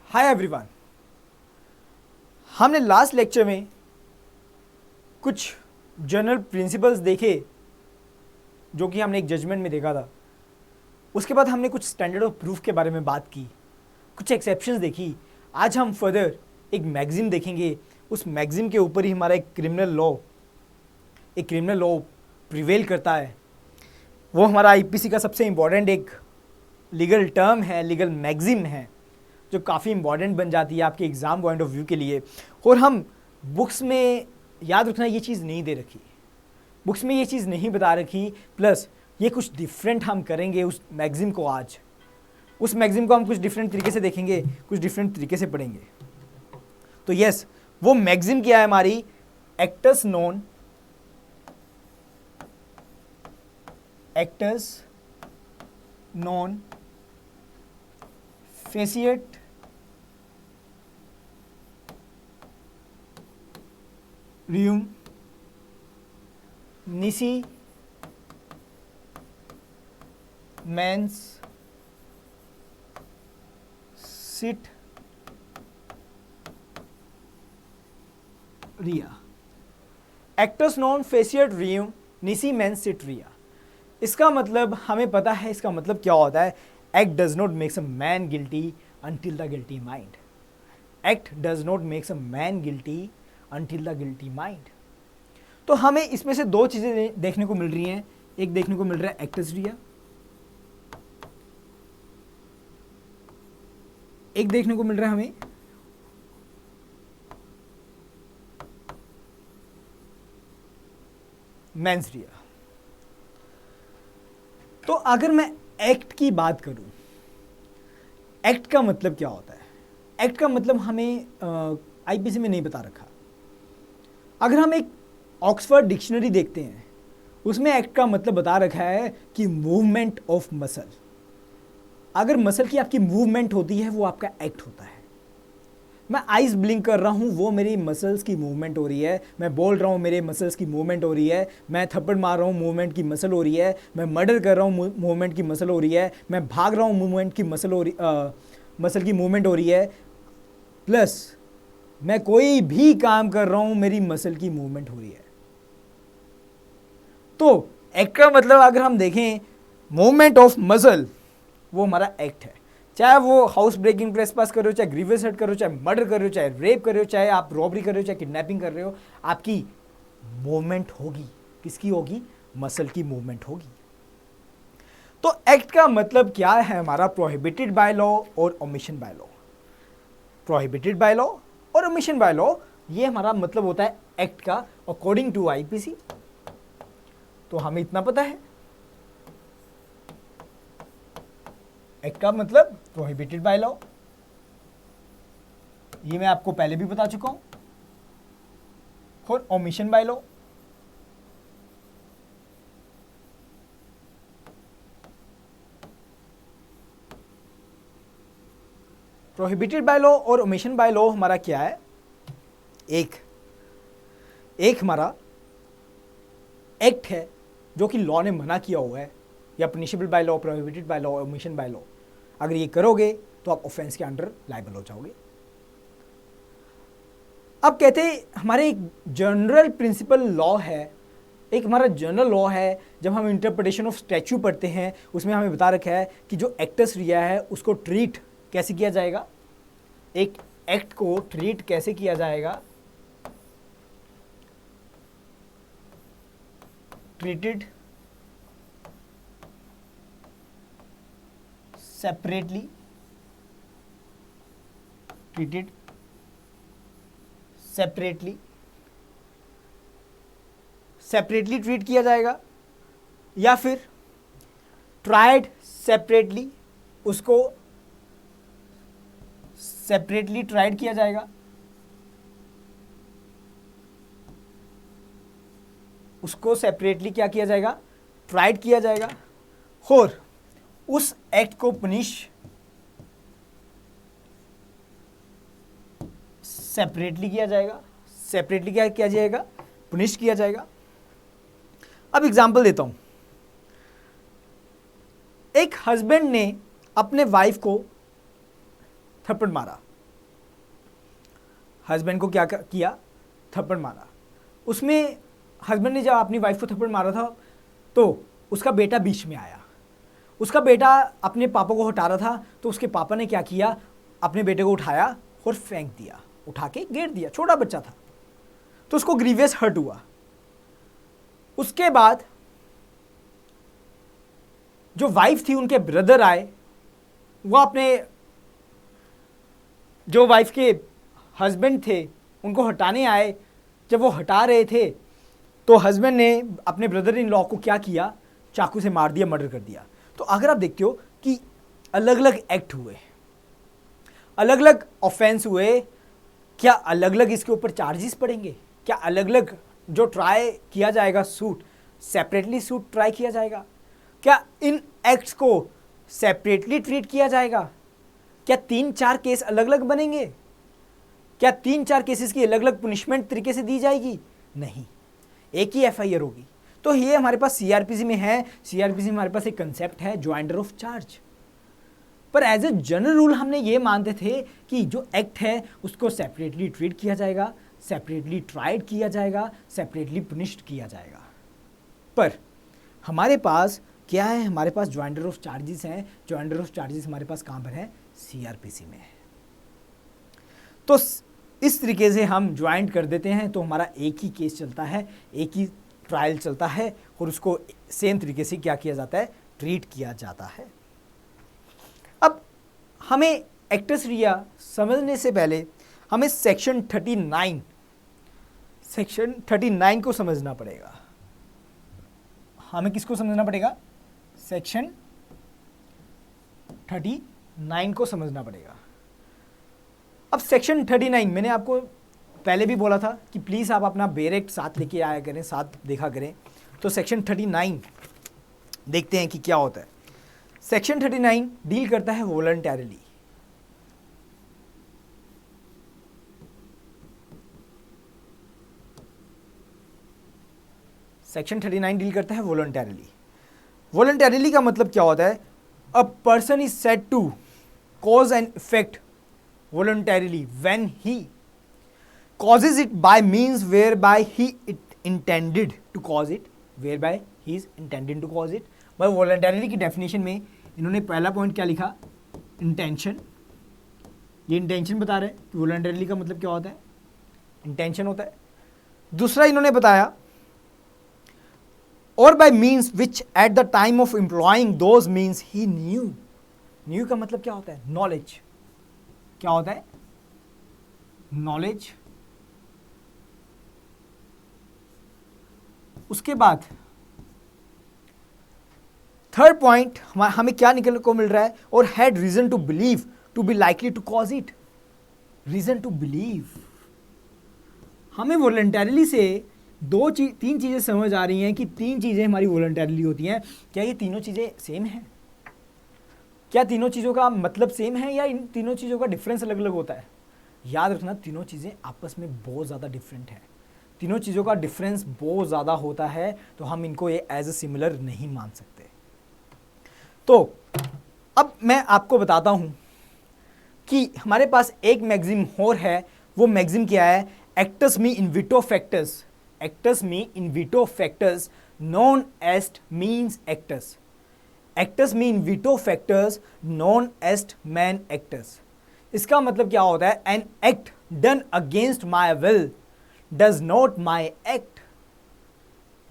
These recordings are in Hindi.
Hi everyone. हमने लास्ट लेक्चर में कुछ जनरल प्रिंसिपल्स देखे जो कि हमने एक जजमेंट में देखा था। उसके बाद हमने कुछ स्टैंडर्ड ऑफ प्रूफ के बारे में बात की, कुछ एक्सेप्शंस देखी। आज हम फर्दर एक मैगज़ीन देखेंगे। उस मैगज़ीन के ऊपर ही हमारा एक क्रिमिनल लॉ प्रिवेल करता है। वो हमारा आईपीसी का सबसे इम्पॉर्टेंट एक लीगल टर्म है, लीगल मैगज़ीन है, जो काफ़ी इंपॉर्टेंट बन जाती है आपके एग्ज़ाम पॉइंट ऑफ व्यू के लिए। और हम बुक्स में याद रखना ये चीज़ नहीं दे रखी, बुक्स में ये चीज़ नहीं बता रखी, प्लस ये कुछ डिफरेंट हम करेंगे उस मैगज़ीन को। आज उस मैगज़ीन को हम कुछ डिफरेंट तरीके से देखेंगे, कुछ डिफरेंट तरीके से पढ़ेंगे। तो यस, वो मैगज़ीन क्या है हमारी? एक्टस नॉन फेसिएट रियूम निसी मेंस सिट रिया। एक्टस नॉन फेसिएट रियूम निसी मेंस सिट रिया। इसका मतलब हमें पता है, इसका मतलब क्या होता है? Act does not makes a man guilty until the guilty mind. Act does not makes a man guilty until the guilty mind. तो हमें इसमें से दो चीजें देखने को मिल रही हैं। एक देखने को मिल रहा है एक्टस रिया, एक देखने को मिल रहा है हमें मेंस रिया। तो अगर मैं एक्ट की बात करूं, एक्ट का मतलब क्या होता है? एक्ट का मतलब हमें आईपीसी में नहीं बता रखा। अगर हम एक ऑक्सफोर्ड डिक्शनरी देखते हैं, उसमें एक्ट का मतलब बता रखा है कि मूवमेंट ऑफ मसल। अगर मसल की आपकी मूवमेंट होती है वो आपका एक्ट होता है। मैं आइज ब्लिंक कर रहा हूँ, वो मेरी मसल्स की मूवमेंट हो रही है। मैं बोल रहा हूँ, मेरे मसल्स की मूवमेंट हो रही है। मैं थप्पड़ मार रहा हूँ, मूवमेंट की मसल हो रही है। मैं मर्डर कर रहा हूँ, मूवमेंट की मसल हो रही है। मैं भाग रहा हूँ, मूवमेंट की मसल की मूवमेंट हो रही है। प्लस मैं कोई भी काम कर रहा हूँ, मेरी मसल की मूवमेंट हो रही है। तो एक्ट का मतलब अगर हम देखें, मूवमेंट ऑफ मसल, वो हमारा एक्ट है। चाहे वो हाउस ब्रेकिंग, ट्रेसपास कर रहे हो, चाहे ग्रीवियस हर्ट कर रहे हो, चाहे मर्डर कर रहे हो, चाहे रेप कर रहे हो, चाहे आप रॉबरी कर रहे हो, चाहे किडनैपिंग कर रहे हो, आपकी मूवमेंट होगी। किसकी होगी? मसल की मूवमेंट होगी। तो एक्ट का मतलब क्या है हमारा? प्रोहिबिटेड बाय लॉ और omission by law. Prohibited by law और ओमिशन बाय लॉ, ये हमारा मतलब होता है एक्ट का अकॉर्डिंग टू आईपीसी। तो हमें इतना पता है, एक्ट का मतलब प्रोहिबिटेड बाय लॉ, ये मैं आपको पहले भी बता चुका हूं। और omission by law, prohibited by law और ओमिशन बाय लॉ हमारा क्या है? एक हमारा एक्ट है जो कि लॉ ने मना किया हुआ है, या punishable by law, prohibited by law, omission by law. अगर ये करोगे तो आप ऑफेंस के अंडर लायबल हो जाओगे। अब कहते हैं हमारे एक जनरल प्रिंसिपल लॉ है, एक हमारा जनरल लॉ है। जब हम इंटरप्रिटेशन ऑफ स्टैच्यू पढ़ते हैं, उसमें हमें बता रखा है कि जो एक्टस रिया है उसको ट्रीट कैसे किया जाएगा। एक एक्ट को ट्रीट कैसे किया जाएगा? Treated separately, treated separately, separately treat किया जाएगा, या फिर ट्राइड सेपरेटली, उसको सेपरेटली ट्राइड किया जाएगा, उसको सेपरेटली क्या किया जाएगा? ट्राइड किया जाएगा। और उस एक्ट को पनिश सेपरेटली किया जाएगा। सेपरेटली क्या किया जाएगा? पुनिश किया जाएगा। अब एग्जाम्पल देता हूं। एक हस्बैंड ने अपने वाइफ को थप्पड़ मारा, हस्बैंड को क्या किया, थप्पड़ मारा। उसमें हस्बैंड ने जब अपनी वाइफ को थप्पड़ मारा था तो उसका बेटा बीच में आया। उसका बेटा अपने पापा को हटा रहा था तो उसके पापा ने क्या किया, अपने बेटे को उठाया और फेंक दिया, उठा के गिर दिया। छोटा बच्चा था तो उसको ग्रीवियस हर्ट हुआ। उसके बाद जो वाइफ थी, उनके ब्रदर आए, वो अपने जो वाइफ के हस्बैंड थे उनको हटाने आए। जब वो हटा रहे थे तो हस्बैंड ने अपने ब्रदर इन लॉ को क्या किया, चाकू से मार दिया, मर्डर कर दिया। तो अगर आप देखते हो कि अलग अलग एक्ट हुए, अलग अलग ऑफेंस हुए, क्या अलग अलग इसके ऊपर चार्जेस पड़ेंगे? क्या अलग अलग जो ट्राई किया जाएगा सूट, सेपरेटली सूट ट्राई किया जाएगा? क्या इन एक्ट्स को सेपरेटली ट्रीट किया जाएगा? क्या 3-4 केस अलग अलग बनेंगे? क्या 3-4 केसेस की अलग अलग पुनिशमेंट तरीके से दी जाएगी? नहीं, एक ही एफआईआर होगी। तो ये हमारे पास सीआरपीसी में है। सीआरपीसी में हमारे पास एक कंसेप्ट है ज्वाइंटर ऑफ चार्ज। पर एज ए जनरल रूल हमने ये मानते थे कि जो एक्ट है उसको सेपरेटली ट्रीट किया जाएगा, सेपरेटली ट्राइड किया जाएगा, सेपरेटली पुनिश्ड किया जाएगा। पर हमारे पास क्या है, हमारे पास ज्वाइंटर ऑफ चार्जेस हैं। ज्वाइंटर ऑफ चार्जेस हमारे पास कहाँ पर है? सीआरपीसी में है। तो इस तरीके से हम ज्वाइंट कर देते हैं तो हमारा एक ही केस चलता है, एक ही ट्रायल चलता है और उसको सेम तरीके से क्या किया जाता है, ट्रीट किया जाता है। अब हमें एक्टस रिया समझने से पहले हमें सेक्शन 39 को समझना पड़ेगा। हमें किसको समझना पड़ेगा? सेक्शन 39 को समझना पड़ेगा। अब सेक्शन 39 मैंने आपको पहले भी बोला था कि प्लीज़ आप अपना बेरेक्ट साथ लेके आया करें, साथ देखा करें। तो सेक्शन 39 देखते हैं कि क्या होता है। सेक्शन 39 डील करता है वॉलंटरीली। सेक्शन 39 डील करता है वॉलंटरीली। वॉलंटरीली का मतलब क्या होता है? A person is said to cause and effect voluntarily when he causes it by means whereby he intended to cause it, whereby he is intending to cause it। भाई voluntarily की डेफिनेशन में इन्होंने पहला पॉइंट क्या लिखा? इंटेंशन। ये इंटेंशन बता रहे हैं कि voluntarily का मतलब क्या होता है? इंटेंशन होता है। दूसरा इन्होंने बताया और by means which at the time of employing those means he knew का मतलब क्या होता है? नॉलेज। क्या होता है? नॉलेज। उसके बाद थर्ड पॉइंट हमें क्या निकलने को मिल रहा है? और had reason to believe to be likely to cause it. Reason to believe, हमें वॉलंटरीली से तीन चीजें समझ आ रही हैं कि 3 चीजें हमारी वॉलंटरीली होती हैं। क्या ये तीनों चीजें सेम हैं? क्या तीनों चीज़ों का मतलब सेम है या इन तीनों चीज़ों का डिफरेंस अलग अलग होता है? याद रखना, तीनों चीज़ें आपस में बहुत ज़्यादा डिफरेंट है। तीनों चीज़ों का डिफरेंस बहुत ज़्यादा होता है तो हम इनको ये एज ए सिमिलर नहीं मान सकते। तो अब मैं आपको बताता हूँ कि हमारे पास एक मैक्सिम और है। वो मैक्सिम क्या है? एक्टस मी इन विटो फैक्टर्स। एक्टस मी इन विटो फैक्टर्स नॉन एस्ट मीन्स एक्टस। एक्टस मीन विटो फैक्टर्स नॉन एस्ट मैन एक्टस। इसका मतलब क्या होता है? An act done against my will does not my act.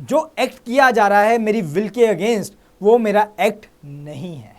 जो एक्ट किया जा रहा है मेरी विल के अगेंस्ट, वो मेरा एक्ट नहीं है।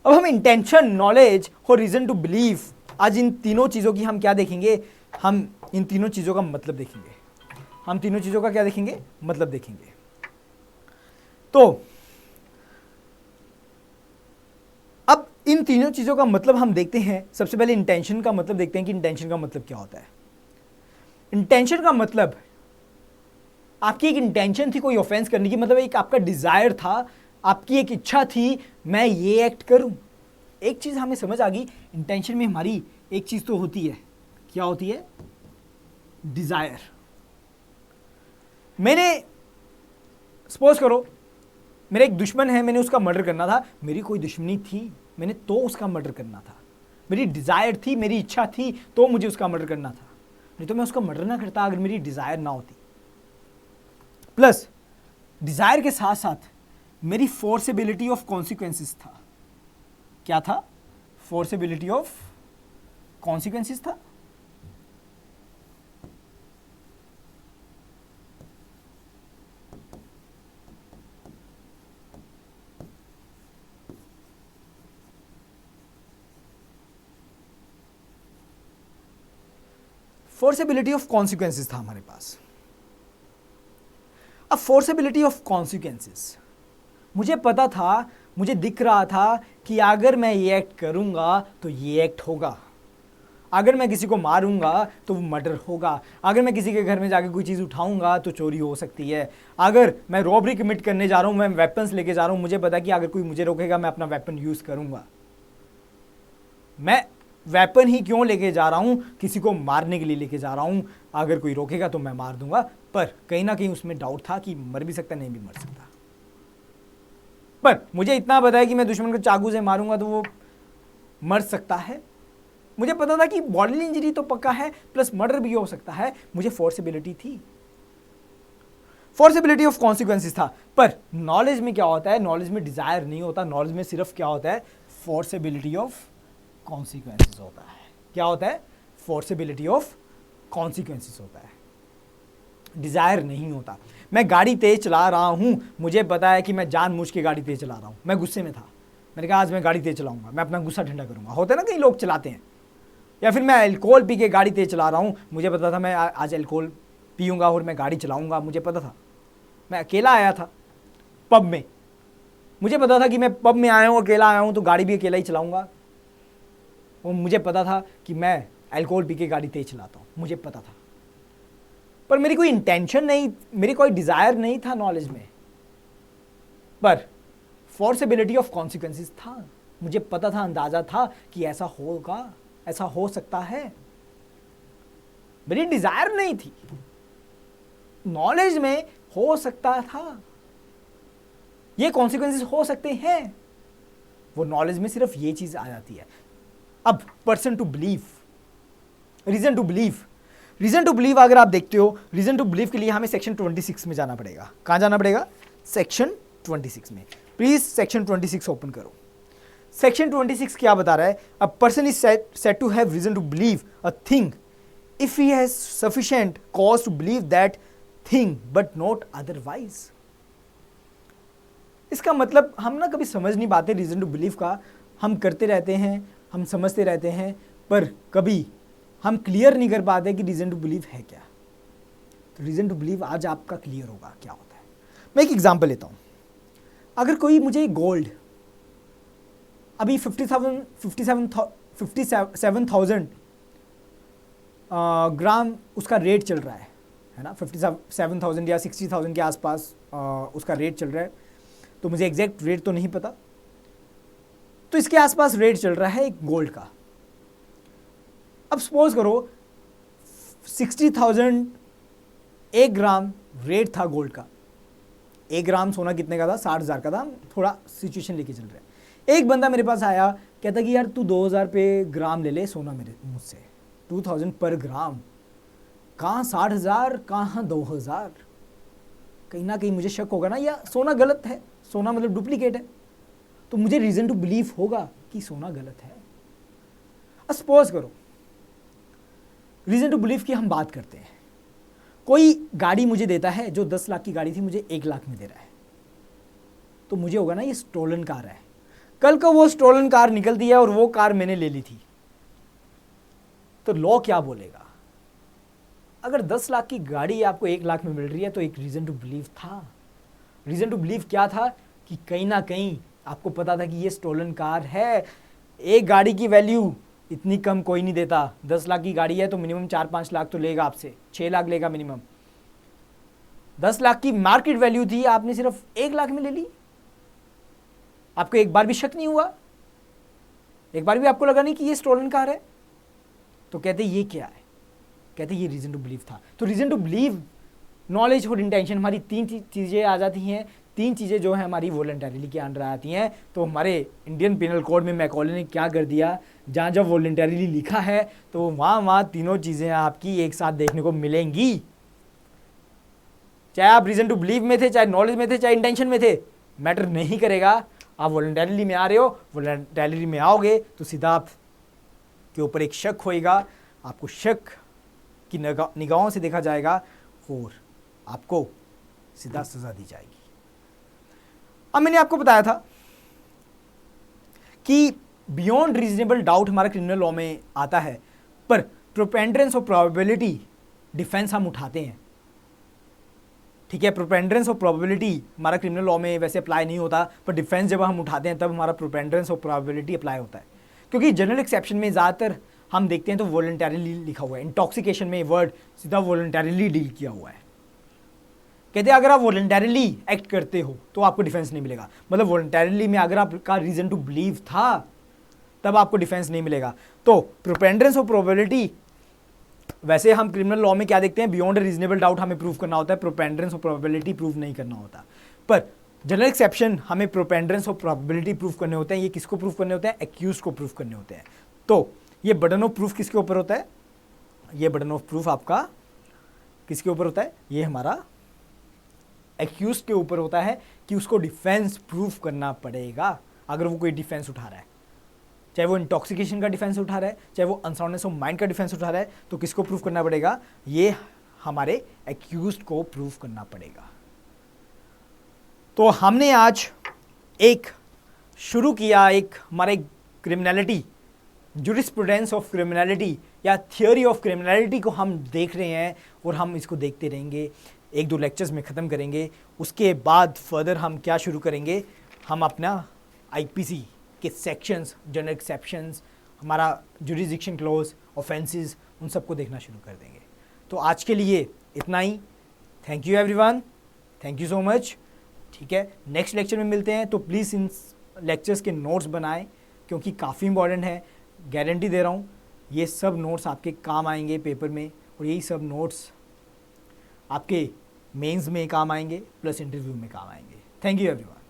अब हम इंटेंशन, नॉलेज और रीजन टू बिलीव, आज इन तीनों चीजों की हम क्या देखेंगे? हम इन तीनों चीजों का मतलब देखेंगे। हम तीनों चीजों का क्या देखेंगे? मतलब देखेंगे। तो अब इन तीनों चीज़ों का मतलब हम देखते हैं। सबसे पहले इंटेंशन का मतलब देखते हैं कि इंटेंशन का मतलब क्या होता है। इंटेंशन का मतलब आपकी एक इंटेंशन थी कोई ऑफेंस करने की, मतलब एक आपका डिजायर था, आपकी एक इच्छा थी मैं ये एक्ट करूं। एक चीज़ हमें समझ आ गई, इंटेंशन में हमारी एक चीज़ तो होती है। क्या होती है? डिजायर। मैंने सपोज करो मेरा एक दुश्मन है, मैंने उसका मर्डर करना था। मेरी कोई दुश्मनी थी, मैंने तो उसका मर्डर करना था। मेरी डिज़ायर थी, मेरी इच्छा थी, तो मुझे उसका मर्डर करना था, नहीं तो मैं उसका मर्डर ना करता अगर मेरी डिज़ायर ना होती। प्लस डिज़ायर के साथ साथ मेरी फोर्सेबिलिटी ऑफ कॉन्सिक्वेंसेस था। क्या था? फोर्सेबिलिटी ऑफ कॉन्सिक्वेंसेस था। फोर्सेबिलिटी ऑफ कॉन्सिक्वेंसेस था हमारे पास। अब फोर्सेबिलिटी ऑफ कॉन्सिक्वेंसेस, मुझे पता था, मुझे दिख रहा था कि अगर मैं ये एक्ट करूंगा तो ये एक्ट होगा, अगर मैं किसी को मारूंगा तो वो मर्डर होगा, अगर मैं किसी के घर में जाके कोई चीज़ उठाऊंगा तो चोरी हो सकती है, अगर मैं रॉबरी कमिट करने जा रहा हूं, मैं वेपन्स लेके जा रहा हूं, मुझे पता कि अगर कोई मुझे रोकेगा मैं अपना वेपन यूज़ करूंगा। मैं वेपन ही क्यों लेके जा रहा हूं? किसी को मारने के लिए लेके जा रहा हूं, अगर कोई रोकेगा तो मैं मार दूंगा। पर कहीं ना कहीं उसमें डाउट था कि मर भी सकता, नहीं भी मर सकता। पर मुझे इतना पता है कि मैं दुश्मन को चाकू से मारूंगा तो वो मर सकता है। मुझे पता था कि बॉडीली इंजरी तो पक्का है, प्लस मर्डर भी हो सकता है। मुझे फोर्सेबिलिटी थी, फोर्सेबिलिटी ऑफ कॉन्सिक्वेंसेस था। पर नॉलेज में क्या होता है? नॉलेज में डिजायर नहीं होता, नॉलेज में सिर्फ क्या होता है? फोर्सेबिलिटी ऑफ कॉन्सिक्वेंसेस होता है। क्या होता है? फोर्सेबिलिटी ऑफ कॉन्सिक्वेंसेस होता है, डिजायर नहीं होता। मैं गाड़ी तेज चला रहा हूं, मुझे पता है कि मैं जानबूझ के गाड़ी तेज चला रहा हूं, मैं गुस्से में था, मैंने कहा आज मैं गाड़ी तेज चलाऊंगा, मैं अपना गुस्सा ठंडा करूंगा। होता है ना, कई लोग चलाते हैं। या फिर मैं अल्कोहल पी के गाड़ी तेज चला रहा हूं, मुझे पता था मैं आज अल्कोहल पीऊंगा और मैं गाड़ी चलाऊंगा, मुझे पता था। मैं अकेला आया था पब में, मुझे पता था कि मैं पब में आया हूँ, अकेला आया हूँ, तो गाड़ी भी अकेला ही चलाऊंगा। और मुझे पता था कि मैं अल्कोहल पी के गाड़ी तेज चलाता हूँ, मुझे पता था। पर मेरी कोई इंटेंशन नहीं, मेरी कोई डिजायर नहीं था नॉलेज में, पर फोर्सेबिलिटी ऑफ कॉन्सिक्वेंसेस था। मुझे पता था, अंदाजा था कि ऐसा होगा, ऐसा हो सकता है। मेरी डिजायर नहीं थी, नॉलेज में हो सकता था, ये कॉन्सिक्वेंसेस हो सकते हैं। वो नॉलेज में सिर्फ ये चीज आ जाती है। अब person to believe, reason to believe, reason to believe अगर आप देखते हो, रीजन टू बिलीव के लिए हमें सेक्शन 26 में जाना पड़ेगा। कहां जाना पड़ेगा? सेक्शन 26 में। प्लीज सेक्शन 26 ओपन करो। सेक्शन 26 क्या बता रहा है? A person is said to have reason to believe a thing if he has sufficient cause to believe that thing but not otherwise. इसका मतलब हम ना कभी समझ नहीं पाते रीजन टू बिलीव का, हम करते रहते हैं, हम समझते रहते हैं, पर कभी हम क्लियर नहीं कर पाते कि रीजन टू बिलीव है क्या। तो रीजन टू बिलीव आज आपका क्लियर होगा क्या होता है। मैं एक एग्जांपल लेता हूं। अगर कोई मुझे गोल्ड अभी 57,000 ग्राम उसका रेट चल रहा है ना, 57,000 या 60,000 के आसपास उसका रेट चल रहा है, तो मुझे एग्जैक्ट रेट तो नहीं पता, तो इसके आसपास रेट चल रहा है एक गोल्ड का। अब सपोज करो 60,000 1 ग्राम रेट था गोल्ड का। 1 ग्राम सोना कितने का था? 60,000 का था। थोड़ा सिचुएशन लेके चल रहे हैं। एक बंदा मेरे पास आया, कहता कि यार तू 2,000 पे ग्राम ले ले सोना मेरे मुझसे, 2,000 पर ग्राम। कहाँ 60,000, कहाँ 2,000? कहीं ना कहीं मुझे शक होगा ना, या सोना गलत है, सोना मतलब डुप्लीकेट है, तो मुझे रीजन टू बिलीव होगा कि सोना गलत है। सपोज करो रीजन टू बिलीव की हम बात करते हैं, कोई गाड़ी मुझे देता है जो 10 लाख की गाड़ी थी, मुझे 1 लाख में दे रहा है, तो मुझे होगा ना ये स्टोलन कार है। कल को वो स्टोलन कार निकलती है और वो कार मैंने ले ली थी, तो लॉ क्या बोलेगा? अगर 10 लाख की गाड़ी आपको 1 लाख में मिल रही है तो एक रीजन टू बिलीव था। रीजन टू बिलीव क्या था? कि कहीं ना कहीं आपको पता था कि ये स्टोलन कार है। एक गाड़ी की वैल्यू इतनी कम कोई नहीं देता। 10 लाख की गाड़ी है तो मिनिमम 4-5 लाख तो लेगा आपसे, 6 लाख लेगा मिनिमम। 10 लाख की मार्केट वैल्यू थी, आपने सिर्फ 1 लाख में ले ली। आपको एक बार भी शक नहीं हुआ? एक बार भी आपको लगा नहीं कि ये स्टोलन कार है? तो कहते ये क्या है? कहते ये रीजन टू बिलीव था। तो रीजन टू बिलीव, नॉलेज और इंटेंशन, हमारी 3 चीजें आ जाती हैं, तीन चीज़ें जो है हमारी वॉलंटरीली के अंडर आती हैं। तो हमारे इंडियन पिनल कोड में मैकॉले ने क्या कर दिया, जहाँ जब वॉलंटरीली लिखा है तो वहाँ तीनों चीज़ें आपकी एक साथ देखने को मिलेंगी। चाहे आप रीज़न टू बिलीव में थे, चाहे नॉलेज में थे, चाहे इंटेंशन में थे, मैटर नहीं करेगा। आप वॉलंटरीली में आ रहे हो, वॉलंटरीली में आओगे तो सीधा आप के ऊपर एक शक होएगा, आपको शक की निगाहों से देखा जाएगा और आपको सीधा सजा दी जाएगी। अब मैंने आपको बताया था कि बियॉन्ड रीजनेबल डाउट हमारा क्रिमिनल लॉ में आता है, पर प्रोपेंडेंस ऑफ प्रोबेबिलिटी डिफेंस हम उठाते हैं। ठीक है, प्रोपेंडेंस ऑफ प्रोबेबिलिटी हमारा क्रिमिनल लॉ में वैसे अप्लाई नहीं होता, पर डिफेंस जब हम उठाते हैं तब हमारा प्रोपेंडेंस ऑफ प्रोबेबिलिटी अप्लाई होता है। क्योंकि जनरल एक्सेप्शन में ज़्यादातर हम देखते हैं तो वॉलंटरीली लिखा हुआ है, इंटॉक्सिकेशन में वर्ड सीधा वॉलंटरीली डील किया हुआ है। कहते हैं अगर आप वॉलंटरीली एक्ट करते हो तो आपको डिफेंस नहीं मिलेगा, मतलब वॉलंटरीली में अगर आपका रीज़न टू बिलीव था तब आपको डिफेंस नहीं मिलेगा। तो प्रोपेंडेंस ऑफ प्रोबेबिलिटी वैसे हम क्रिमिनल लॉ में क्या देखते हैं, बियॉन्ड रीजनेबल डाउट हमें प्रूव करना होता है, प्रोपेंडेंस ऑफ प्रोबेबिलिटी प्रूव नहीं करना होता। पर जनरल एक्सेप्शन हमें प्रोपेंडेंस ऑफ प्रोबेबिलिटी प्रूव करने होते हैं। ये किसको प्रूव करने होते हैं, एक्यूज को प्रूव करने होते हैं। तो ये बर्डन ऑफ प्रूफ किसके ऊपर होता है, ये बर्डन ऑफ प्रूफ आपका किसके ऊपर होता है, ये हमारा एक्यूज के ऊपर होता है कि उसको डिफेंस प्रूफ करना पड़ेगा। अगर वो कोई डिफेंस उठा रहा है, चाहे वो इंटॉक्सिकेशन का डिफेंस उठा रहा है, चाहे वो अनसाउंडनेस ऑफ माइंड का डिफेंस उठा रहा है, तो किसको प्रूफ करना पड़ेगा, ये हमारे एक्यूज को प्रूफ करना पड़ेगा। तो हमने आज एक शुरू किया, एक हमारे क्रिमिनलिटी, जुरिस्प्रूडेंस ऑफ क्रिमिनलिटी या थियोरी ऑफ क्रिमिनलिटी को हम देख रहे हैं और हम इसको देखते रहेंगे, एक दो लेक्चर्स में ख़त्म करेंगे। उसके बाद फर्दर हम क्या शुरू करेंगे, हम अपना आईपीसी के सेक्शंस, जनरल एक्सेप्शंस, हमारा जुरिसडिक्शन क्लॉज, ऑफेंसेस, उन सबको देखना शुरू कर देंगे। तो आज के लिए इतना ही। Thank you everyone, thank you so much. ठीक है, नेक्स्ट लेक्चर में मिलते हैं। तो प्लीज़ इन लेक्चर्स के नोट्स बनाएं क्योंकि काफ़ी इंपॉर्टेंट है, गारंटी दे रहा हूँ ये सब नोट्स आपके काम आएंगे पेपर में, और यही सब नोट्स आपके मेंस में काम आएंगे प्लस इंटरव्यू में काम आएंगे। Thank you everyone.